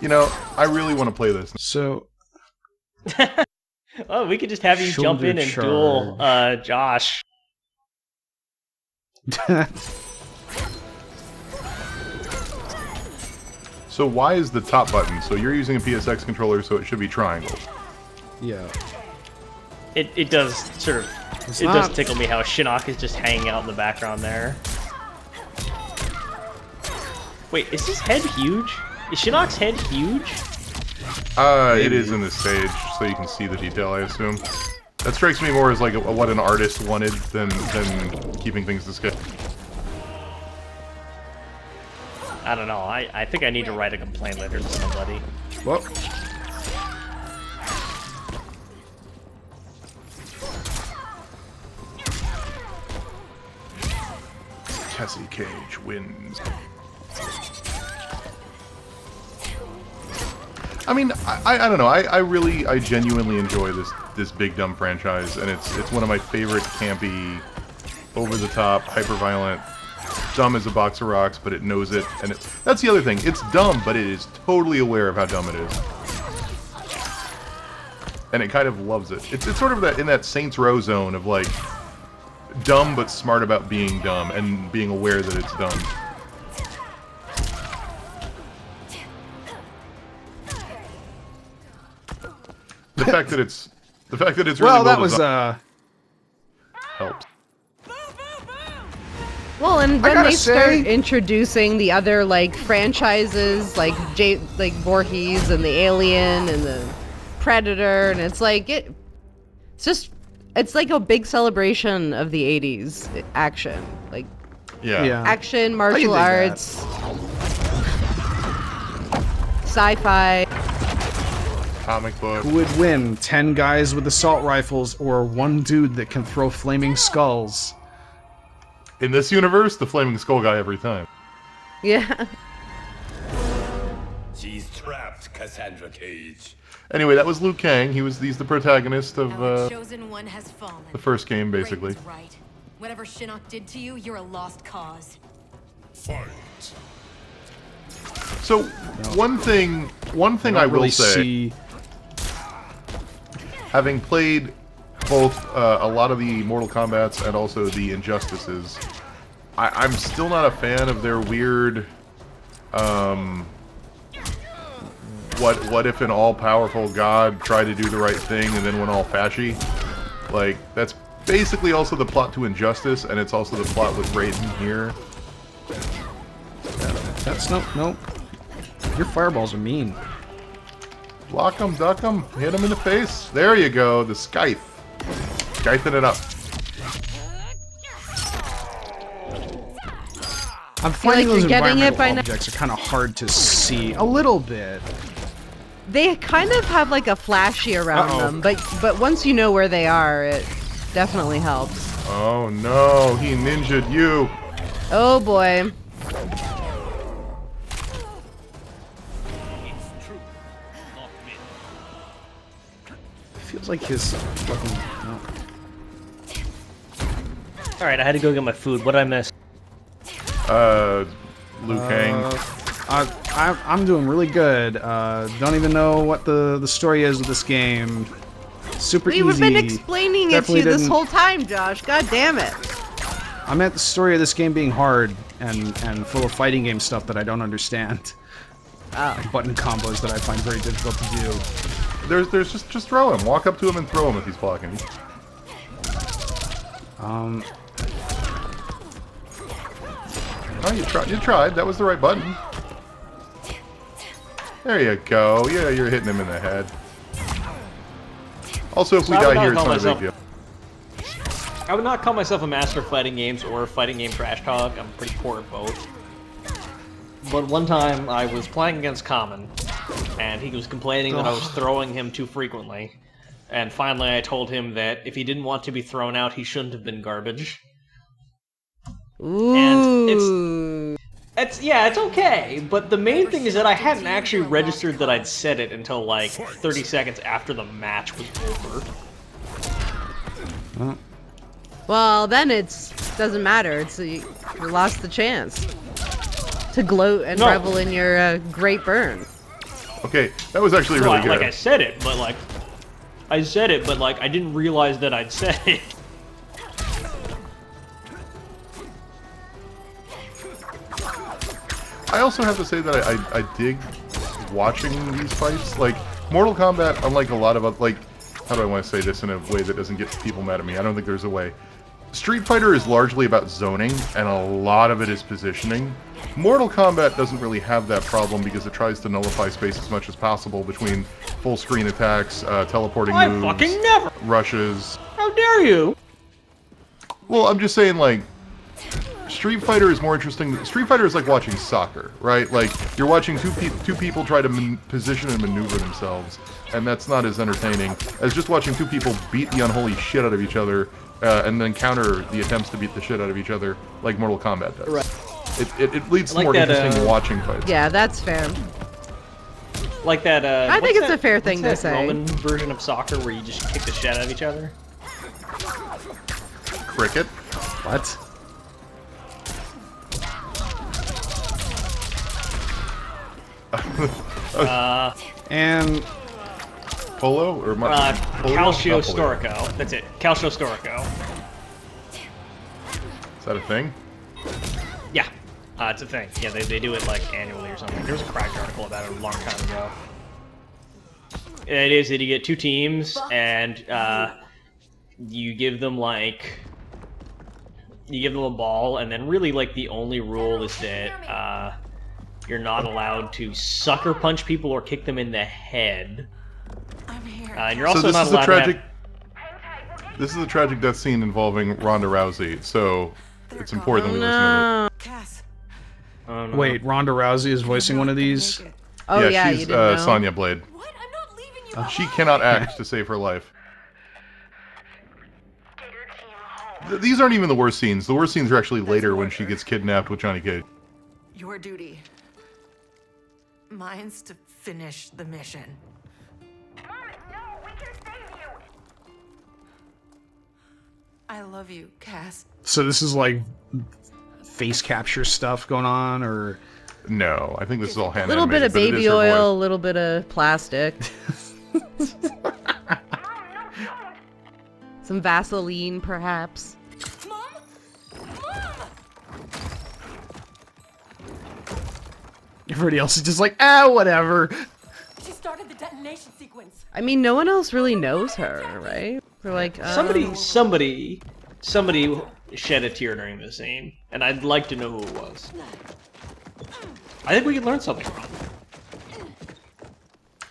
You know, I really want to play this. So... Oh, we could just have you jump in and duel Josh. So why is the top button? So you're using a PSX controller, so it should be triangle. Yeah. It does sort of... It does tickle me how Shinnok is just hanging out in the background there. Wait, is his head huge? Is Shinnok's head huge? It is in this stage, so you can see the detail, I assume. That strikes me more as like what an artist wanted than keeping things to scale. I don't know. I think I need to write a complaint letter to somebody. Well. Cassie Cage wins. I mean, I don't know. I genuinely enjoy this big dumb franchise, and it's one of my favorite campy, over the top, hyper violent, dumb as a box of rocks, but it knows it, and that's the other thing. It's dumb, but it is totally aware of how dumb it is, and it kind of loves it. It's sort of in that Saints Row zone of like dumb but smart about being dumb and being aware that it's dumb. The fact that it's really well, that was helps. Well, and when they start introducing the other like franchises, like Voorhees and the Alien and the Predator, and it's like it's like a big celebration of the '80s action, like action, martial arts, sci-fi. Comic book. Who would win, 10 guys with assault rifles or one dude that can throw flaming skulls? In this universe, the flaming skull guy every time. Yeah. She's trapped, Cassandra Cage. Anyway, that was Liu Kang. He's the protagonist of chosen one has fallen. the first game, basically. Right. Whatever Shinnok did to you, you're a lost cause. Fight. So one thing I will say, having played both a lot of the Mortal Kombats and also the Injustices, I'm still not a fan of their weird, what if an all-powerful god tried to do the right thing and then went all fashy? Like, that's basically also the plot to Injustice, and it's also the plot with Raiden here. That's nope. Your fireballs are mean. Block him, duck him, hit him in the face. There you go, the scythe. Scything it up. I'm finding those environmental it objects are kind of hard to see. A little bit. They kind of have like a flashy around them, but once you know where they are, it definitely helps. Oh no, he ninja'd you. Oh boy. Feels like his fucking... No. Alright, I had to go get my food. What did I miss? Liu Kang. I'm doing really good. Don't even know what the story is of this game. Super easy. We've been explaining it to you this whole time, Josh. God damn it. I meant the story of this game being hard and full of fighting game stuff that I don't understand. Like button combos that I find very difficult to do. There's just throw him. Walk up to him and throw him if he's blocking. Oh, you tried. That was the right button. There you go. Yeah, you're hitting him in the head. Also, if we die here, it's not a big deal. I would not call myself a master of fighting games or fighting game trash talk. I'm pretty poor at both. But one time I was playing against Common, and he was complaining that I was throwing him too frequently. And finally I told him that if he didn't want to be thrown out, he shouldn't have been garbage. Ooh. And it's okay, but the main thing is that I hadn't actually registered that I'd said it until like 30 seconds after the match was over. Well, then doesn't matter. You lost the chance to gloat and revel in your great burn. Okay, that was actually really good. Like I said it, but like I didn't realize that I'd said it. I also have to say that I dig watching these fights. Like, Mortal Kombat, unlike a lot of other, like, how do I want to say this in a way that doesn't get people mad at me? I don't think there's a way. Street Fighter is largely about zoning, and a lot of it is positioning. Mortal Kombat doesn't really have that problem because it tries to nullify space as much as possible between full screen attacks, teleporting moves, fucking never! rushes. How dare you? Well, I'm just saying, like, Street Fighter is more interesting. Street Fighter is like watching soccer, right? Like, you're watching two people try to position and maneuver themselves, and that's not as entertaining as just watching two people beat the unholy shit out of each other, and then counter the attempts to beat the shit out of each other, like Mortal Kombat does. Right. It leads to like more that, interesting watching fights. Yeah, that's fair. Like that, I think it's a fair thing to say. Roman version of soccer where you just kick the shit out of each other? Cricket. What? And Polo or Polo? Calcio Not polo. Storico. That's it. Calcio Storico. Is that a thing? Yeah. It's a thing. Yeah, they do it like annually or something. There was a Cracked article about it a long time ago. It is that you get two teams and you give them like a ball, and then really like the only rule is that you're not allowed to sucker punch people or kick them in the head. I'm here. And you're So also this not is allowed a tragic. to have... This is a tragic death scene involving Ronda Rousey, so it's important that we listen to Cass. Oh, no. wait, Ronda Rousey is voicing one of these? Oh it. yeah, she's you didn't know. Sonya Blade. What? I'm not leaving you. She cannot act to save her life. These aren't even the worst scenes. The worst scenes are actually later when she gets kidnapped with Johnny Cage. Your duty. Mine's to finish the mission. Mom, no, we can save you. I love you, Cass. So this is like face capture stuff going on, or No, I think this is all hand A little bit animated, of but it is baby her oil, a voice. little bit of plastic. Some Vaseline, perhaps. Mom? Mom! everybody else is just like, whatever. She started the detonation sequence. I mean, no one else really knows her, right? They're like, Somebody shed a tear during this scene, and I'd like to know who it was. I think we could learn something from it.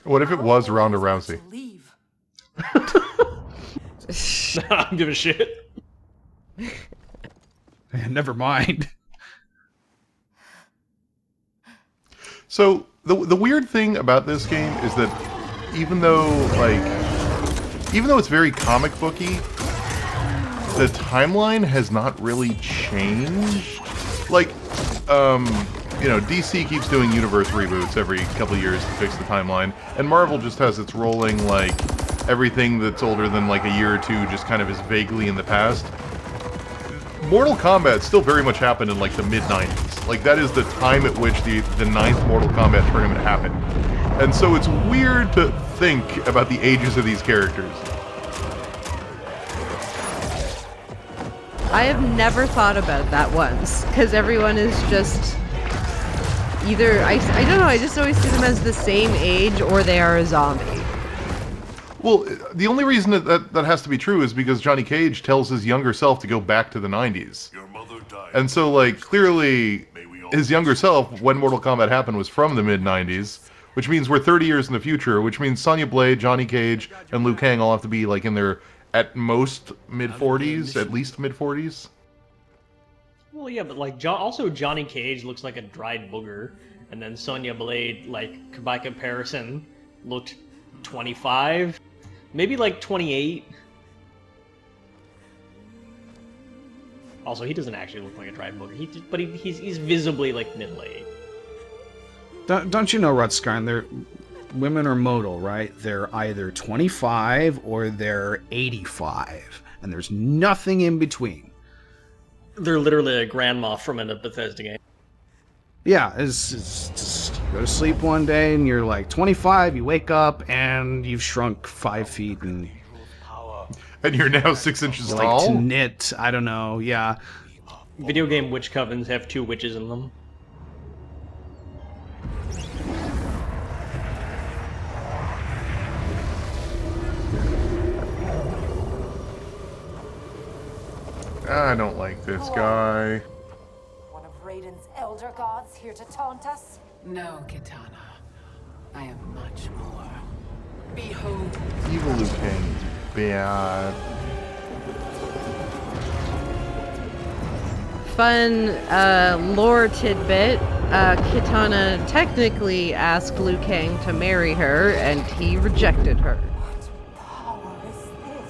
What if it was Ronda Rousey? Leave. I don't give a shit. Never mind. So the weird thing about this game is that even though it's very comic booky, the timeline has not really changed. Like, DC keeps doing universe reboots every couple of years to fix the timeline, and Marvel just has its rolling, like, everything that's older than, like, a year or two just kind of is vaguely in the past. Mortal Kombat still very much happened in, like, the mid-90s. Like, that is the time at which the 9th Mortal Kombat tournament happened. And so it's weird to think about the ages of these characters. I have never thought about that once, because everyone is just either, I don't know, I just always see them as the same age or they are a zombie. Well, the only reason that has to be true is because Johnny Cage tells his younger self to go back to the 90s. Your mother died. And so, like, clearly, his younger self, when Mortal Kombat happened, was from the mid-90s, which means we're 30 years in the future, which means Sonya Blade, Johnny Cage, and Liu Kang all have to be, like, in their, at most, mid-40s, at least mid-40s. Well, yeah, but like also Johnny Cage looks like a dried booger, and then Sonya Blade, like by comparison, looked 25, maybe like 28. Also, he doesn't actually look like a dried booger. But he's visibly like middle-aged. Don't you know, Rutskarn, they're women are modal, right? They're either 25 or they're 85, and there's nothing in between. They're literally a grandma from a Bethesda game. Yeah, it's just Go to sleep one day and you're like 25, you wake up and you've shrunk 5 feet and And you're now 6 inches like tall? to knit, I don't know, yeah. Video game witch covens have 2 witches in them. I don't like this guy. One of Raiden's elder gods here to taunt us? No, Kitana. I am much more. Behold. Evil Liu Kang is bad. Fun lore tidbit. Kitana technically asked Liu Kang to marry her, and he rejected her.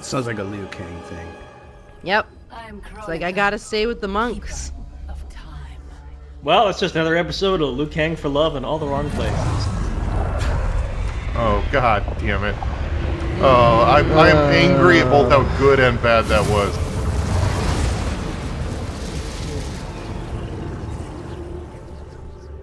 Sounds like a Liu Kang thing. Yep. I'm It's like, I gotta stay with the monks. of time. Well, it's just another episode of Liu Kang for love in all the wrong places. Oh, god damn it. Oh, I'm angry at both how good and bad that was.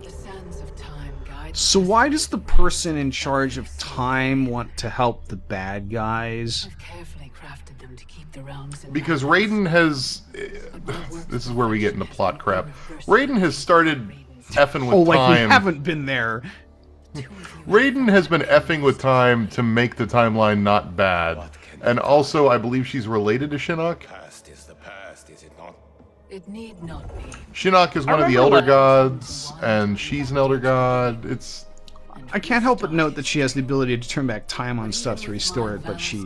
The sands of time guide. So why does the person in charge of time want to help the bad guys? I've carefully crafted them to keep the realms in Because Raiden has... This is where we get into plot crap. Raiden has started effing with Oh, like time. we haven't been there. Raiden has been effing with time to make the timeline not bad. And also, I believe she's related to Shinnok. Past is the past, is it not? It need not be. Shinnok is one of the elder gods, and she's an elder god. It's... I can't help but note that she has the ability to turn back time on stuff to restore it, but she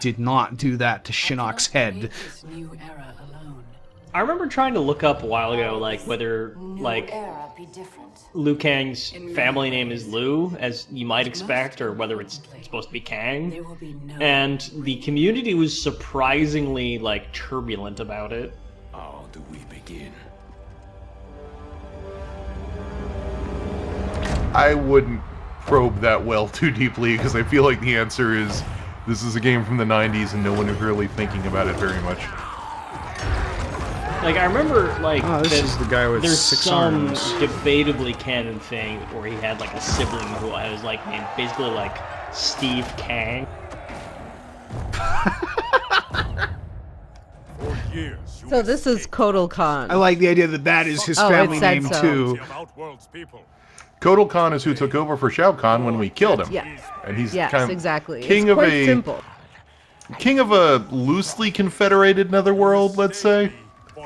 did not do that to Shinnok's head. This new era alone. I remember trying to look up a while ago, like, whether, like, Era be different. Liu Kang's family name is Liu, as you might expect, or whether it's supposed to be Kang. There will be no. And the community was surprisingly, like, turbulent about it. How do we begin? I wouldn't probe that well too deeply, because I feel like the answer is this is a game from the 90s and no one is really thinking about it very much. Like, I remember, like, Oh, this that is the guy with there's 6 some arms. debatably canon thing where he had, like, a sibling who was, like, named basically, like, Steve Kang. For years, you So this is Kotal Kahn. I like the idea that that is his Oh, it family said name so. too. of Outworld's people. Kotal Kahn is who took over for Shao Kahn when we killed him. Yeah. And he's Yes, kind of exactly. king It's of quite a simple. king of a loosely confederated netherworld, let's say,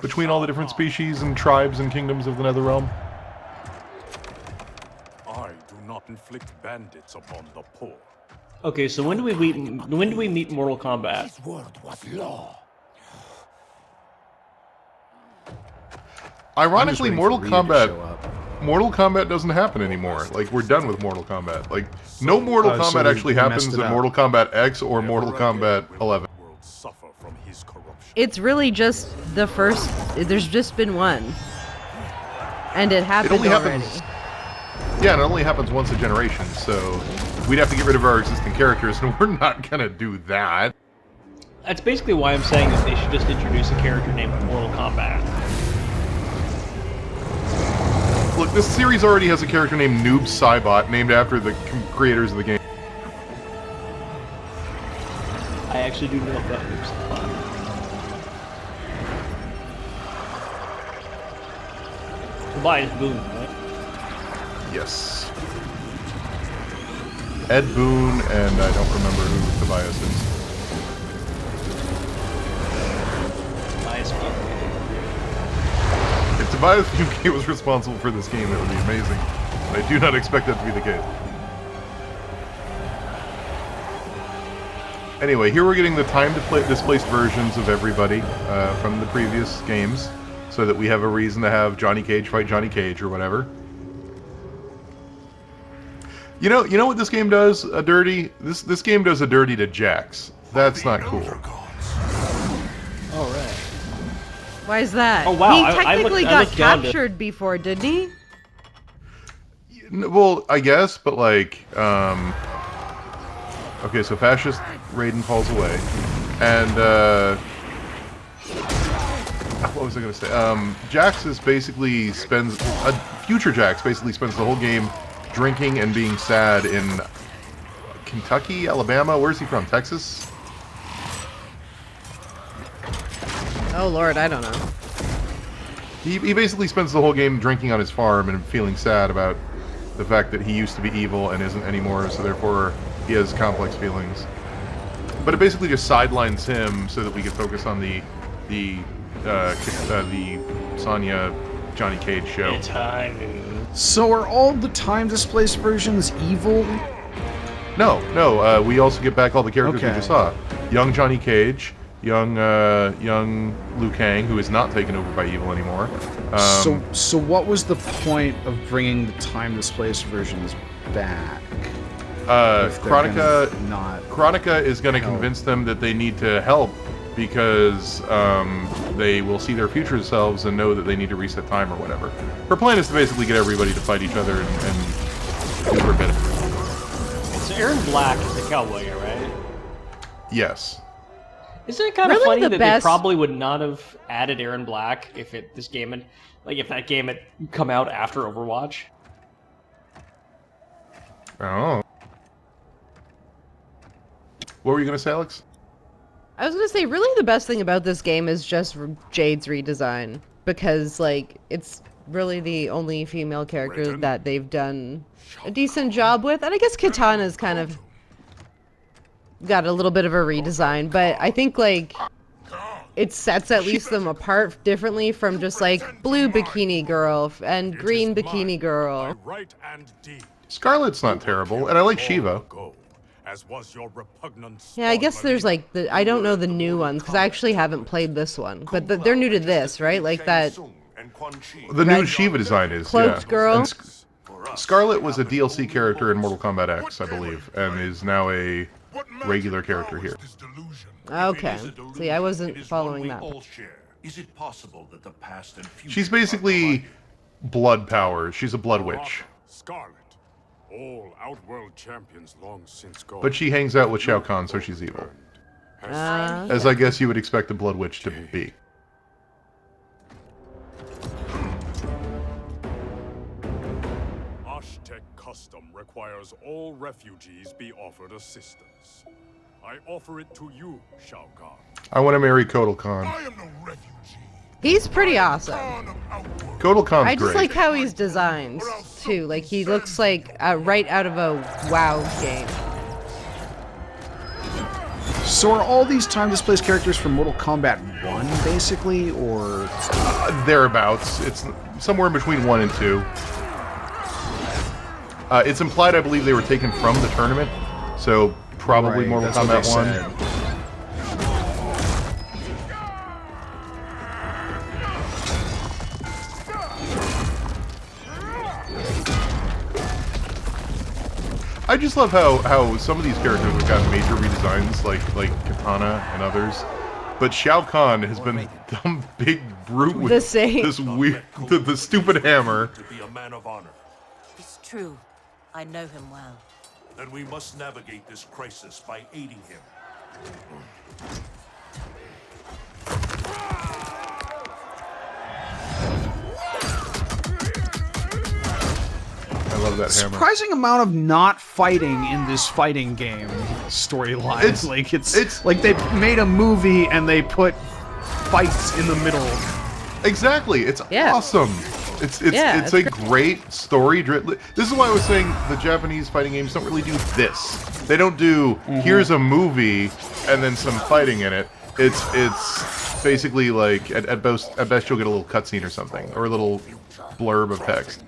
between all the different species and tribes and kingdoms of the Netherrealm. I do not inflict bandits upon the poor. Okay, so when do we meet Mortal Kombat? His word was law. Ironically, Mortal Ryu to show Kombat up. Mortal Kombat doesn't happen anymore. Like, we're done with Mortal Kombat. Like, no Mortal Oh, so Kombat we actually messed happens it in up. Mortal Kombat X or Mortal Never Kombat again will 11. the world suffer from his corruption. It's really just the first. There's just been one, and it happened only already. happens- Yeah, and it only happens once a generation, so we'd have to get rid of our existing characters, and we're not gonna do that. That's basically why I'm saying that they should just introduce a character named Mortal Kombat. Look, this series already has a character named Noob Saibot, named after the creators of the game. I actually do know about Noob Saibot. Tobias Boone, right? Yes. Ed Boon, and I don't remember who Tobias is. Tobias Boone. If Tobias UK was responsible for this game, that would be amazing. But I do not expect that to be the case. Anyway, here we're getting the time-displaced versions of everybody from the previous games, so that we have a reason to have Johnny Cage fight Johnny Cage or whatever. You know what this game does? A dirty. This game does a dirty to Jax. That's not cool. All right. Why is that? Oh, wow, He I technically looked got down to- captured before, didn't he? Well, I guess, but like, okay, so fascist Raiden falls away, and what was I gonna say? Jax is basically future Jax basically spends the whole game drinking and being sad in Kentucky, Alabama. Where's he from? Texas? Oh Lord, I don't know. He basically spends the whole game drinking on his farm and feeling sad about the fact that he used to be evil and isn't anymore, so therefore he has complex feelings. But it basically just sidelines him so that we can focus on the Sonya Johnny Cage show. It's high noon. So are all the time displaced versions evil? No. We also get back all the characters we Okay. just saw. Young Johnny Cage, young Liu Kang, who is not taken over by evil anymore. So what was the point of bringing the time displaced versions back? If they're Chronica gonna not. Chronica is going to help. convince them that they need to help because they will see their future selves and know that they need to reset time or whatever. Her plan is to basically get everybody to fight each other and do her bidding. So Aaron Black is the cowboy here, right? Yes. Isn't it kind of Really funny the that best- they probably would not have added Aaron Black if if that game had come out after Overwatch? Oh. What were you going to say, Alex? I was gonna say, really, the best thing about this game is just Jade's redesign, because like it's really the only female character that they've done a decent job with, and I guess Katana's kind of got a little bit of a redesign, but I think like it sets at least them apart differently from just like blue bikini girl and green bikini girl. Right and deed. Scarlet's not terrible, and I like Shiva. Go, as was your repugnant Yeah, I guess there's like I don't know the new ones because I actually haven't played this one, but they're new to this, right? Like that The new Red Shiva design is, cloaked yeah. girl. And Scarlet was a DLC character in Mortal Kombat X, I believe, and is now a regular character here. Okay, see, I wasn't following that. Is it possible that the past and future She's basically blood power. She's a blood witch. Scarlet. All Outworld champions long since gone. But she hangs out with Shao Kahn, so she's evil. As I guess you would expect a blood witch to be. Aztec custom requires all refugees be offered assistance. I offer it to you, Shao Kahn. I want to marry Kotal Kahn. He's pretty awesome. Kotal Kahn's I just great. like how he's designed too. Like he looks like right out of a WoW game. So are all these time displaced characters from Mortal Kombat 1, basically, or Thereabouts. It's somewhere in between 1 and 2. It's implied, I believe, they were taken from the tournament, so probably Right, Mortal that's what Kombat they 1. said. I just love how some of these characters have gotten major redesigns, like Katana and others. But Shao Kahn has been a dumb big brute with The same. this weird, the stupid hammer. to be a man of honor? It's true. I know him well. Then we must navigate this crisis by aiding him. I love that hammer. surprising amount of not fighting in this fighting game storyline. It's- It's like they made a movie and they put fights in the middle. Exactly. It's Yeah. awesome. It's Yeah, it's it's a great story. This is why I was saying the Japanese fighting games don't really do this. They don't do here's a movie and then some fighting in it. It's basically like at best you'll get a little cutscene or something or a little blurb of text.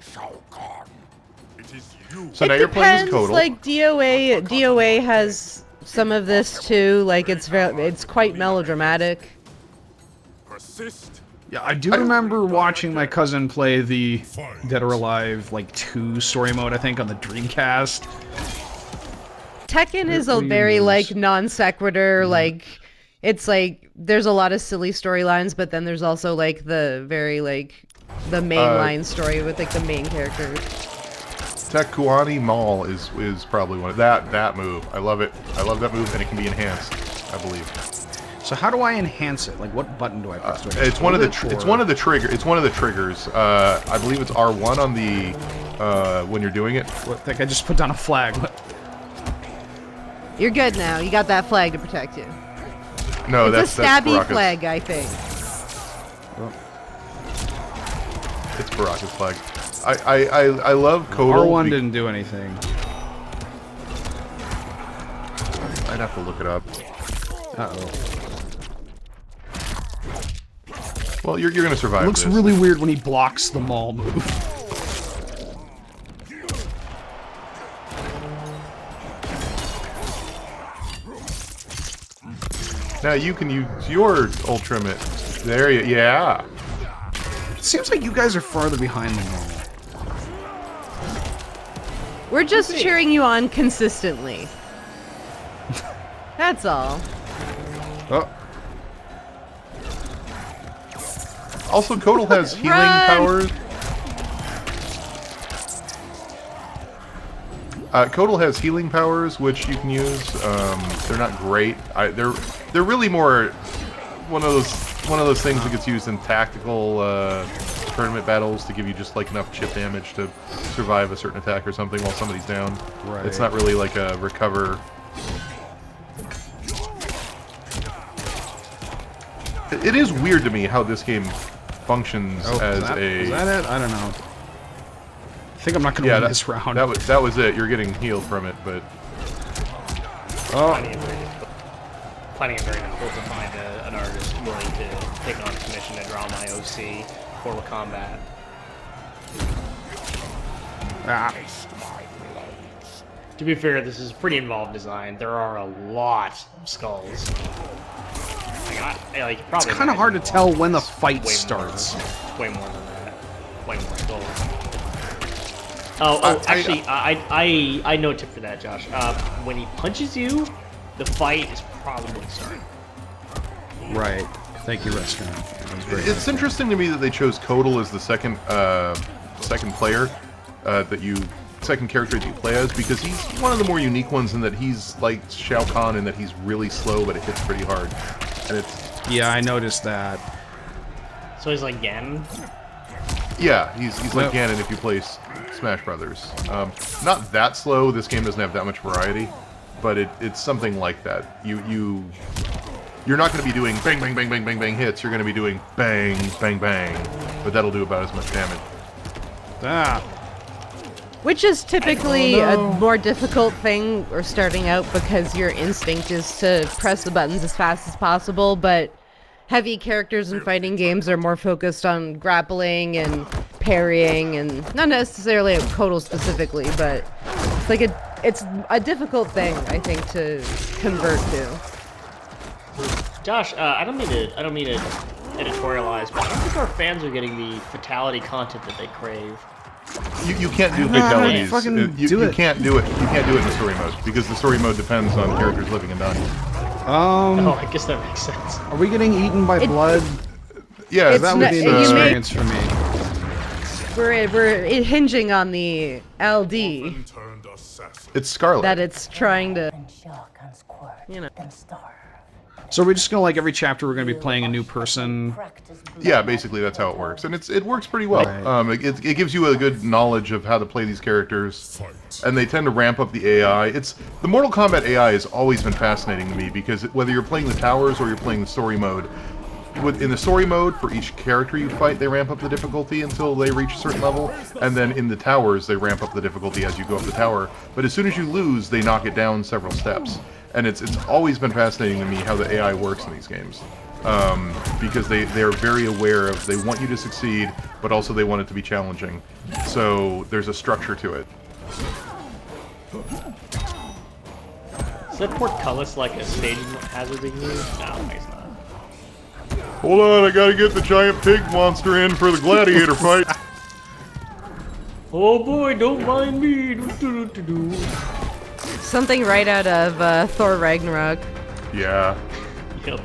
It is you. So now It you're playing as depends. Kotal. Like DOA has some of this too. Like it's quite melodramatic. Persist. Yeah, I do remember watching my cousin play the Dead or Alive like 2 story mode, I think, on the Dreamcast. Tekken is a Really very is. like non sequitur. Like it's like there's a lot of silly storylines, but then there's also like the very like the mainline story with like the main characters. Tekuani Mall is probably one of that move. I love it. I love that move, and it can be enhanced, I believe. So how do I enhance it? Like, what button do I press? Do I just It's one of the hold it, it's or- one of the triggers. I believe it's R1 on the when you're doing it. What, think I just put down a flag. You're good now. You got that flag to protect you. No, It's a that's stabby Baraka's. flag, I think. It's Baraka's flag. I love Kotal. R1 didn't do anything. I'd have to look it up. Uh-oh. Well, you're gonna survive. It looks this. really weird when he blocks the maul move. Now you can use your ultimate. There you, yeah. It seems like you guys are farther behind than normal. We're just cheering you on consistently. That's all. Oh. Also, Kotal has healing Run! powers. Kotal has healing powers, which you can use. They're not great. They're really more one of those things that gets used in tactical tournament battles to give you just like enough chip damage to survive a certain attack or something while somebody's down. Right. It's not really like a recover. It is weird to me how this game functions as is that it? I don't know. I think I'm not going to win this round. That was it. You're getting healed from it, but Finding it very difficult to find an artist willing to take on commission and draw my OC for Kombat. Ah. To be fair, this is pretty involved design. There are a lot of skulls. Like, It's kind of hard to tell when the fight starts. Way more than that. Way more skulls. Actually, I know a tip for that, Josh. When he punches you, the fight is probably starting. Right. Thank you, Restaurant. it's interesting to me that they chose Kotal as the second player second character that you play as, because he's one of the more unique ones in that he's like Shao Kahn in that he's really slow, but it hits pretty hard. And it's Yeah, I noticed that. So he's like Ganon? yeah, he's like Ganon if you play Smash Brothers. Not that slow. This game doesn't have that much variety, but it's something like that. You're not going to be doing bang bang bang bang bang bang hits. You're going to be doing bang bang bang, but that'll do about as much damage. Ah. Which is typically a more difficult thing or starting out because your instinct is to press the buttons as fast as possible, but heavy characters in fighting games are more focused on grappling and parrying, and not necessarily at Kotal specifically, but it's like it's a difficult thing, I think, to convert to. Josh, I don't mean to editorialize, but I don't think our fans are getting the fatality content that they crave. You can't do fatalities. You can't do it. You can't do it in the story mode because the story mode depends on characters living and dying. Oh, I guess that makes sense. Are we getting eaten by blood? Yeah, That would be an experience for me. We're hinging on the LD it's Scarlet. that it's trying to, you know. So we're just gonna, like, every chapter we're gonna be playing a new person. Yeah, basically that's how it works, and it works pretty well. Right. It gives you a good knowledge of how to play these characters, and they tend to ramp up the AI. The Mortal Kombat AI has always been fascinating to me because whether you're playing the towers or you're playing the story mode, in the story mode for each character you fight, they ramp up the difficulty until they reach a certain level, and then in the towers they ramp up the difficulty as you go up the tower. But as soon as you lose, they knock it down several steps. And it's always been fascinating to me how the AI works in these games, because they're very aware of, they want you to succeed, but also they want it to be challenging. So there's a structure to it. Is that portcullis like a staging hazard being used? No, it's not. Hold on, I gotta get the giant pig monster in for the gladiator fight. Oh boy, don't mind me. Something right out of Thor Ragnarok. Yeah. Yep.